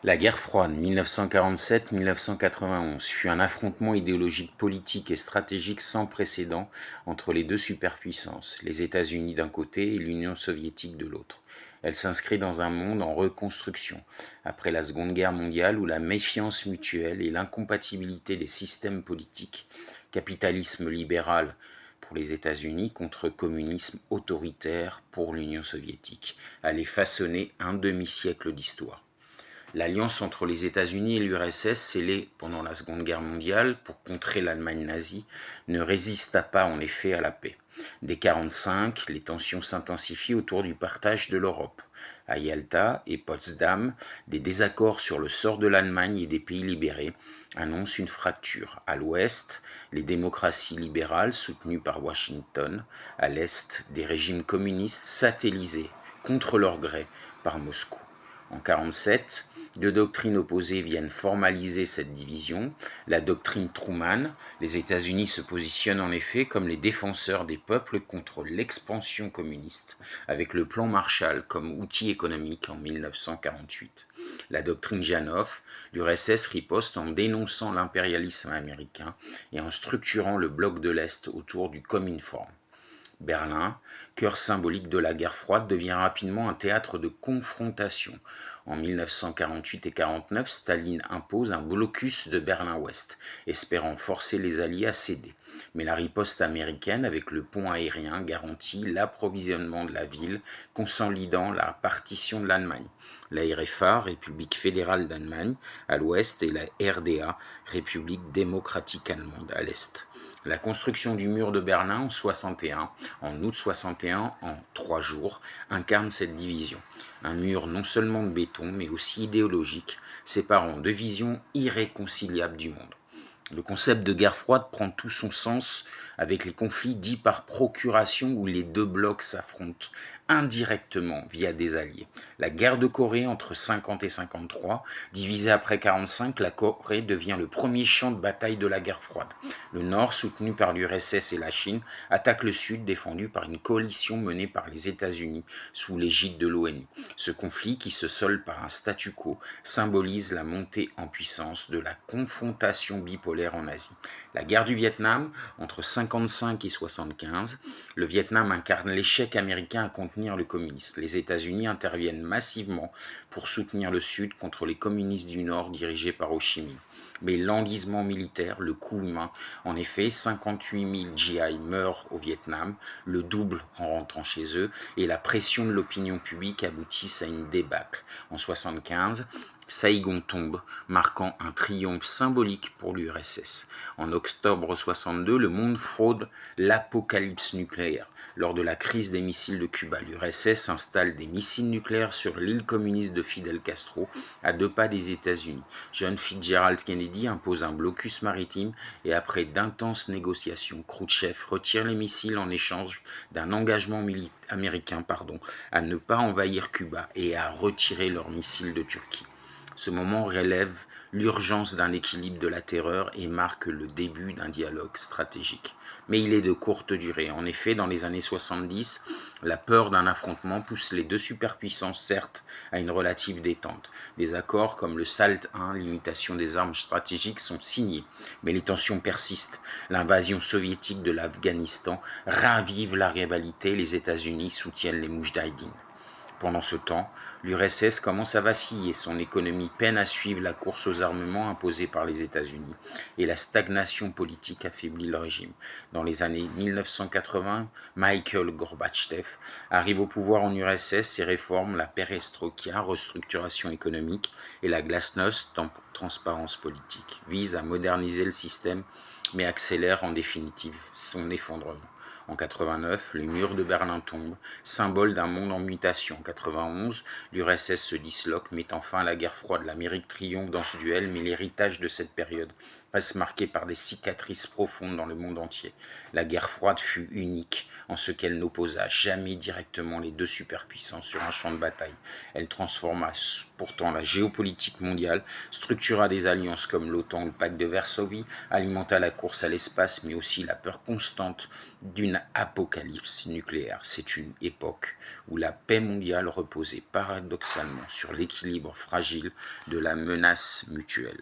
La guerre froide 1947-1991 fut un affrontement idéologique, politique et stratégique sans précédent entre les deux superpuissances, les États-Unis d'un côté et l'Union soviétique de l'autre. Elle s'inscrit dans un monde en reconstruction, après la Seconde Guerre mondiale où la méfiance mutuelle et l'incompatibilité des systèmes politiques, capitalisme libéral pour les États-Unis contre communisme autoritaire pour l'Union soviétique, allaient façonner un demi-siècle d'histoire. L'alliance entre les États-Unis et l'URSS, scellée pendant la Seconde Guerre mondiale pour contrer l'Allemagne nazie, ne résista pas en effet à la paix. Dès 1945, les tensions s'intensifient autour du partage de l'Europe. À Yalta et Potsdam, des désaccords sur le sort de l'Allemagne et des pays libérés annoncent une fracture. À l'ouest, les démocraties libérales soutenues par Washington, à l'est, des régimes communistes satellisés contre leur gré par Moscou. En 1947, deux doctrines opposées viennent formaliser cette division. La doctrine Truman, les États-Unis se positionnent en effet comme les défenseurs des peuples contre l'expansion communiste, avec le plan Marshall comme outil économique en 1948. La doctrine Janov, l'URSS riposte en dénonçant l'impérialisme américain et en structurant le bloc de l'Est autour du Cominform. Berlin, cœur symbolique de la guerre froide, devient rapidement un théâtre de confrontation. En 1948 et 1949, Staline impose un blocus de Berlin-Ouest, espérant forcer les Alliés à céder. Mais la riposte américaine, avec le pont aérien, garantit l'approvisionnement de la ville, consolidant la partition de l'Allemagne. La RFA, République fédérale d'Allemagne, à l'ouest, et la RDA, République démocratique allemande, à l'est. La construction du mur de Berlin en 1961, en août 61, en 3 jours, incarne cette division. Un mur non seulement de béton, mais aussi idéologique, séparant deux visions irréconciliables du monde. Le concept de guerre froide prend tout son sens avec les conflits dits par procuration où les deux blocs s'affrontent indirectement via des alliés. La guerre de Corée entre 50 et 53, divisée après 45, la Corée devient le premier champ de bataille de la guerre froide. Le Nord, soutenu par l'URSS et la Chine, attaque le Sud, défendu par une coalition menée par les États-Unis sous l'égide de l'ONU. Ce conflit, qui se solde par un statu quo, symbolise la montée en puissance de la confrontation bipolaire en Asie. La guerre du Vietnam, entre 55 et 75, le Vietnam incarne l'échec américain à contenir le communisme. Les États-Unis interviennent massivement pour soutenir le Sud contre les communistes du Nord dirigés par Ho Chi Minh. Mais l'enlisement militaire, le coût humain, en effet, 58 000 GI meurent au Vietnam, le double en rentrant chez eux, et la pression de l'opinion publique aboutissent à une débâcle. En 75, Saïgon tombe, marquant un triomphe symbolique pour l'URSS. En octobre 62, le monde fraude l'apocalypse nucléaire. Lors de la crise des missiles de Cuba, l'URSS installe des missiles nucléaires sur l'île communiste de Fidel Castro, à 2 pas des États-Unis. John Fitzgerald Kennedy impose un blocus maritime et après d'intenses négociations, Khrouchtchev retire les missiles en échange d'un engagement américain à ne pas envahir Cuba et à retirer leurs missiles de Turquie. Ce moment relève l'urgence d'un équilibre de la terreur et marque le début d'un dialogue stratégique. Mais il est de courte durée. En effet, dans les années 70, la peur d'un affrontement pousse les deux superpuissances, certes, à une relative détente. Des accords comme le SALT I, limitation des armes stratégiques, sont signés. Mais les tensions persistent. L'invasion soviétique de l'Afghanistan ravive la rivalité. Les États-Unis soutiennent les Moudjahidines. Pendant ce temps, l'URSS commence à vaciller, son économie peine à suivre la course aux armements imposée par les États-Unis et la stagnation politique affaiblit le régime. Dans les années 1980, Mikhail Gorbatchev arrive au pouvoir en URSS. Ses réformes, la perestroïka, restructuration économique, et la glasnost, transparence politique, visent à moderniser le système mais accélèrent en définitive son effondrement. En 1989, le mur de Berlin tombe, symbole d'un monde en mutation. En 1991, l'URSS se disloque, mettant fin à la guerre froide. L'Amérique triomphe dans ce duel, mais l'héritage de cette période reste marqué par des cicatrices profondes dans le monde entier. La guerre froide fut unique en ce qu'elle n'opposa jamais directement les deux superpuissances sur un champ de bataille. Elle transforma pourtant la géopolitique mondiale, structura des alliances comme l'OTAN ou le pacte de Varsovie, alimenta la course à l'espace, mais aussi la peur constante d'une une apocalypse nucléaire. C'est une époque où la paix mondiale reposait paradoxalement sur l'équilibre fragile de la menace mutuelle.